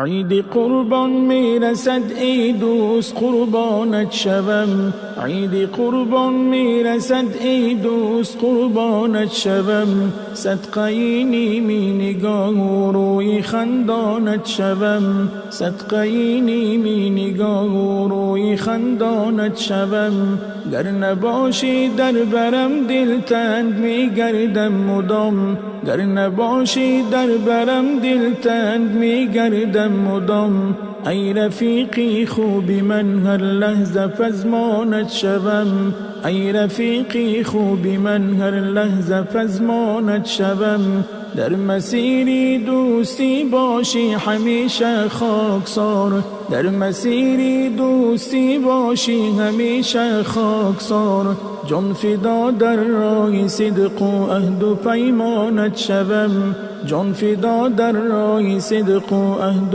عید قربان میرسد ای دوست قربانت شوم، عید قربان میرسد ای دوست قربانت شوم، صدقه نیمی نگاه و روی خندانت شوم، صدقه نیمی نگاه و روی خندانت شوم. گر نباشی در برم دلتنگ میگردم مدام، گر نباشی در برم دلتنگ میگردم مدام. ای رفیقی خوبی من هر لحظه پزمانت شوم، ای رفیقی خوبی من هر لحظه پزمانت شوم. در مسیری دوستی باشی همیشه خاکسار، در مسیری دوستی باشی همیشه خاکسار. جان فدا در راه صدق و عهد و پیمانت شوم، جان فدا در راه صدق و عهد